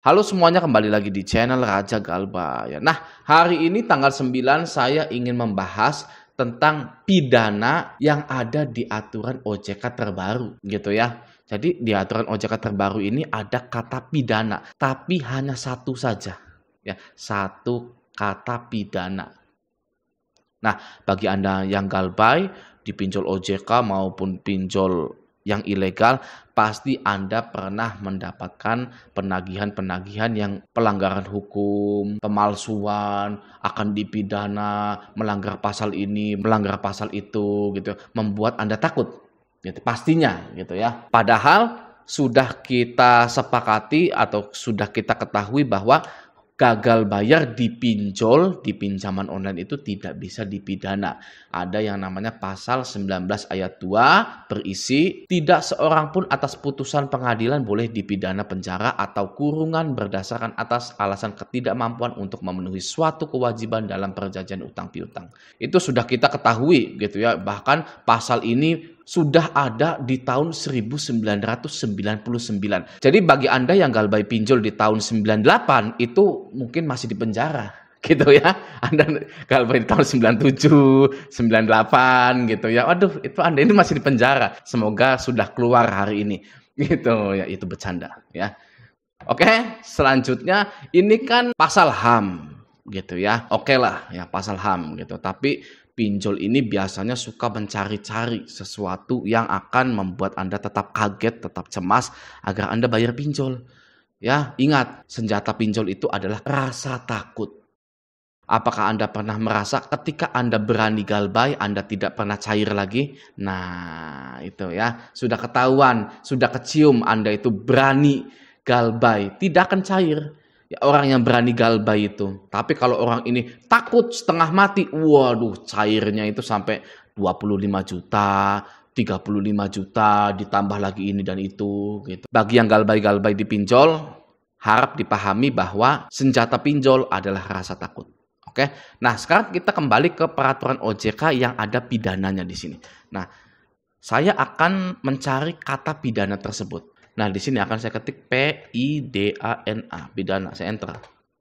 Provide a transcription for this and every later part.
Halo semuanya, kembali lagi di channel Raja Galba ya. Nah, hari ini tanggal 9 saya ingin membahas tentang pidana yang ada di aturan OJK terbaru gitu ya. Jadi di aturan OJK terbaru ini ada kata pidana, tapi hanya satu saja ya, satu kata pidana. Nah, bagi Anda yang galbay di pinjol OJK maupun pinjol yang ilegal, pasti Anda pernah mendapatkan penagihan-penagihan yang pelanggaran hukum, pemalsuan, akan dipidana, melanggar pasal ini, melanggar pasal itu gitu, membuat Anda takut gitu pastinya gitu ya. Padahal sudah kita sepakati atau sudah kita ketahui bahwa gagal bayar di pinjol, di pinjaman online itu tidak bisa dipidana. Ada yang namanya pasal 19 ayat 2 berisi, tidak seorang pun atas putusan pengadilan boleh dipidana penjara atau kurungan berdasarkan atas alasan ketidakmampuan untuk memenuhi suatu kewajiban dalam perjanjian utang piutang. Itu sudah kita ketahui gitu ya. Bahkan pasal ini sudah ada di tahun 1999. Jadi bagi Anda yang galbay pinjol di tahun 98 itu mungkin masih di penjara gitu ya. Anda galbay di tahun 97, 98 gitu ya. Waduh, itu Anda ini masih di penjara. Semoga sudah keluar hari ini. Gitu ya, itu bercanda ya. Oke, selanjutnya ini kan pasal HAM gitu ya. Oke lah ya, pasal HAM gitu. Tapi pinjol ini biasanya suka mencari-cari sesuatu yang akan membuat Anda tetap kaget, tetap cemas agar Anda bayar pinjol. Ya, ingat, senjata pinjol itu adalah rasa takut. Apakah Anda pernah merasa ketika Anda berani galbay, Anda tidak pernah cair lagi? Nah, itu ya, sudah ketahuan, sudah kecium Anda itu berani galbay, tidak akan cair. Ya, orang yang berani galbay itu. Tapi kalau orang ini takut setengah mati, waduh, cairnya itu sampai 25 juta, 35 juta, ditambah lagi ini dan itu gitu. Bagi yang galbay-galbay di pinjol, harap dipahami bahwa senjata pinjol adalah rasa takut. Oke. Nah, sekarang kita kembali ke peraturan OJK yang ada pidananya di sini. Nah, saya akan mencari kata pidana tersebut. Nah, di sini akan saya ketik P-I-D-A-N-A, pidana. Saya enter.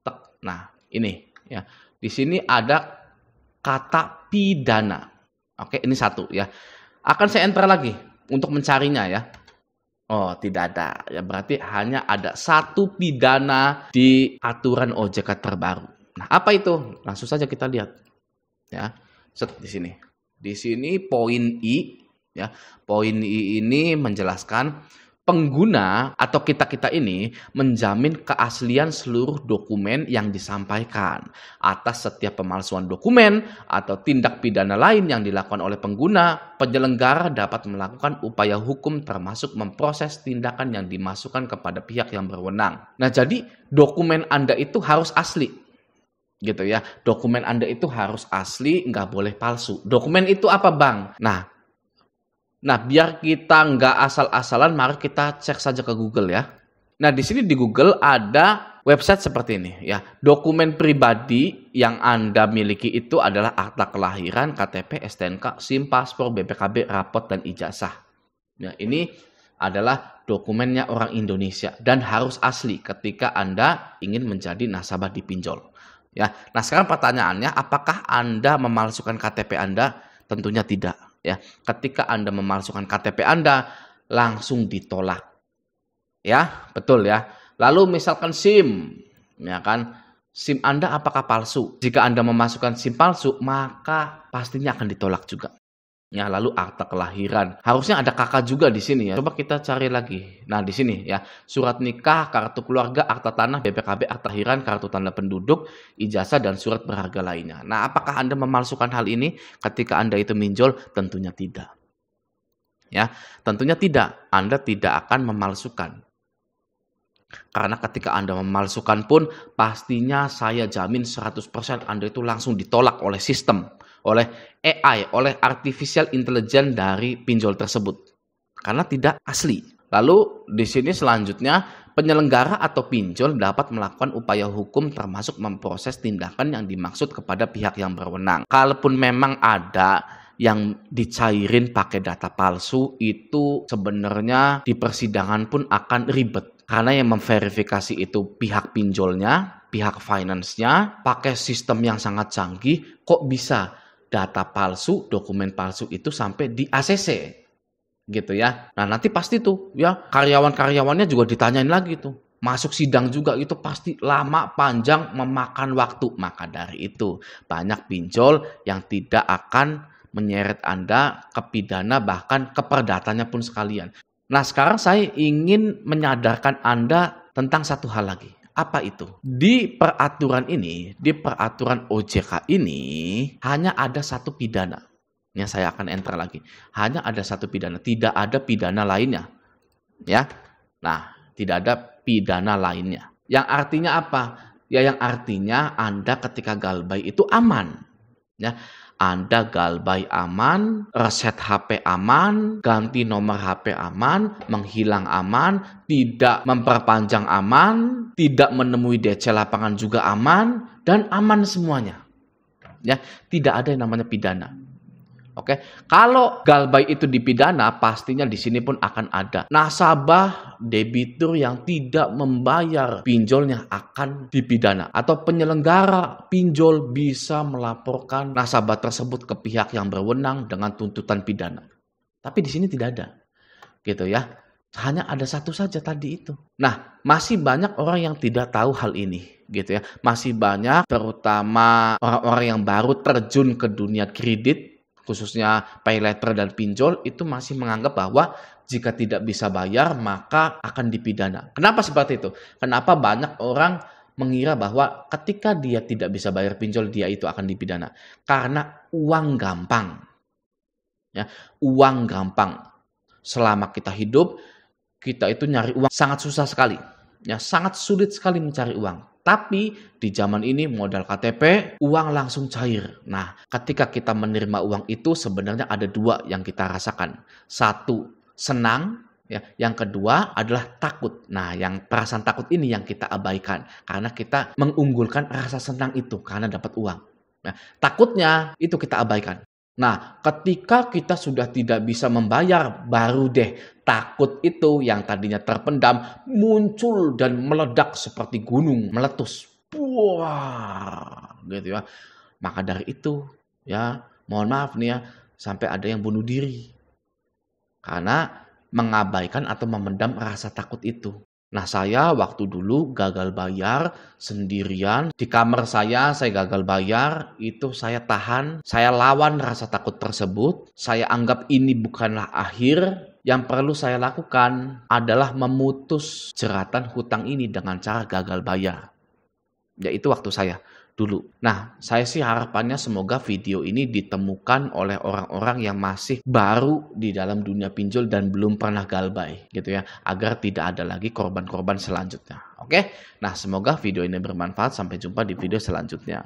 Tek. Nah, ini ya. Di sini ada kata pidana. Oke, ini satu ya. Akan saya enter lagi untuk mencarinya ya. Oh, tidak ada. Ya, berarti hanya ada satu pidana di aturan OJK terbaru. Nah, apa itu? Langsung saja kita lihat. Ya. Set di sini. Di sini poin I ya. Poin I ini menjelaskan pengguna atau kita-kita ini menjamin keaslian seluruh dokumen yang disampaikan. Atas setiap pemalsuan dokumen atau tindak pidana lain yang dilakukan oleh pengguna, penyelenggara dapat melakukan upaya hukum termasuk memproses tindakan yang dimasukkan kepada pihak yang berwenang. Nah, jadi dokumen Anda itu harus asli. Gitu ya. Dokumen Anda itu harus asli, nggak boleh palsu. Dokumen itu apa, Bang? Nah, biar kita nggak asal-asalan, mari kita cek saja ke Google ya. Nah, di sini di Google ada website seperti ini ya. Dokumen pribadi yang Anda miliki itu adalah akta kelahiran, KTP, STNK, SIM, paspor, BPKB, rapot, dan ijazah. Nah, ini adalah dokumennya orang Indonesia dan harus asli ketika Anda ingin menjadi nasabah di pinjol. Ya. Nah, sekarang pertanyaannya, apakah Anda memalsukan KTP Anda? Tentunya tidak. Ya, ketika Anda memalsukan KTP Anda, langsung ditolak. Ya, betul ya. Lalu misalkan SIM, ya kan? SIM Anda apakah palsu? Jika Anda memasukkan SIM palsu, maka pastinya akan ditolak juga. Ya, lalu akta kelahiran. Harusnya ada kakak juga di sini ya. Coba kita cari lagi. Nah, di sini ya. Surat nikah, kartu keluarga, akta tanah, BPKB, akta kelahiran, kartu tanda penduduk, ijazah, dan surat berharga lainnya. Nah, apakah Anda memalsukan hal ini ketika Anda itu minjol? Tentunya tidak. Ya, tentunya tidak. Anda tidak akan memalsukan. Karena ketika Anda memalsukan pun, pastinya saya jamin 100% Anda itu langsung ditolak oleh sistem, oleh AI, oleh artificial intelligence dari pinjol tersebut. Karena tidak asli. Lalu di sini selanjutnya, penyelenggara atau pinjol dapat melakukan upaya hukum termasuk memproses tindakan yang dimaksud kepada pihak yang berwenang. Kalaupun memang ada yang dicairin pakai data palsu, itu sebenarnya di persidangan pun akan ribet. Karena yang memverifikasi itu pihak pinjolnya, pihak finance-nya, pakai sistem yang sangat canggih, kok bisa data palsu, dokumen palsu itu sampai di ACC. Gitu ya. Nah, nanti pasti tuh ya karyawan-karyawannya juga ditanyain lagi tuh. Masuk sidang juga itu pasti lama, panjang, memakan waktu. Maka dari itu banyak pinjol yang tidak akan menyeret Anda ke pidana bahkan ke perdatanya pun sekalian. Nah, sekarang saya ingin menyadarkan Anda tentang satu hal lagi. Apa itu? Di peraturan ini, di peraturan OJK ini, hanya ada satu pidana. Ya, saya akan enter lagi. Hanya ada satu pidana, tidak ada pidana lainnya. Ya. Nah, tidak ada pidana lainnya. Yang artinya apa? Ya, yang artinya Anda ketika galbay itu aman. Ya. Anda galbay aman, reset HP aman, ganti nomor HP aman, menghilang aman, tidak memperpanjang aman, tidak menemui DC lapangan juga aman, dan aman semuanya. Ya, tidak ada yang namanya pidana. Oke, kalau galbay itu dipidana, pastinya di sini pun akan ada nasabah debitur yang tidak membayar pinjolnya akan dipidana, atau penyelenggara pinjol bisa melaporkan nasabah tersebut ke pihak yang berwenang dengan tuntutan pidana. Tapi di sini tidak ada, gitu ya. Hanya ada satu saja tadi itu. Nah, masih banyak orang yang tidak tahu hal ini, gitu ya. Masih banyak, terutama orang-orang yang baru terjun ke dunia kredit, khususnya pay letter dan pinjol, itu masih menganggap bahwa jika tidak bisa bayar maka akan dipidana. Kenapa seperti itu? Kenapa banyak orang mengira bahwa ketika dia tidak bisa bayar pinjol dia itu akan dipidana? Karena uang gampang. Ya, uang gampang. Selama kita hidup, kita itu nyari uang sangat susah sekali. Ya, sangat sulit sekali mencari uang. Tapi di zaman ini modal KTP, uang langsung cair. Nah, ketika kita menerima uang itu sebenarnya ada dua yang kita rasakan. Satu, senang. Ya. Yang kedua adalah takut. Nah, yang perasaan takut ini yang kita abaikan. Karena kita mengunggulkan rasa senang itu karena dapat uang. Nah, takutnya itu kita abaikan. Nah, ketika kita sudah tidak bisa membayar, baru deh takut itu yang tadinya terpendam muncul dan meledak seperti gunung meletus. Wah, gitu ya. Maka dari itu, ya, mohon maaf nih ya, sampai ada yang bunuh diri. Karena mengabaikan atau memendam rasa takut itu. Nah, saya waktu dulu gagal bayar sendirian. Di kamar saya gagal bayar. Itu saya tahan. Saya lawan rasa takut tersebut. Saya anggap ini bukanlah akhir. Yang perlu saya lakukan adalah memutus jeratan hutang ini dengan cara gagal bayar. Yaitu waktu saya dulu. Nah, saya sih harapannya semoga video ini ditemukan oleh orang-orang yang masih baru di dalam dunia pinjol dan belum pernah galbay, gitu ya, agar tidak ada lagi korban-korban selanjutnya. Oke? Nah, semoga video ini bermanfaat. Sampai jumpa di video selanjutnya.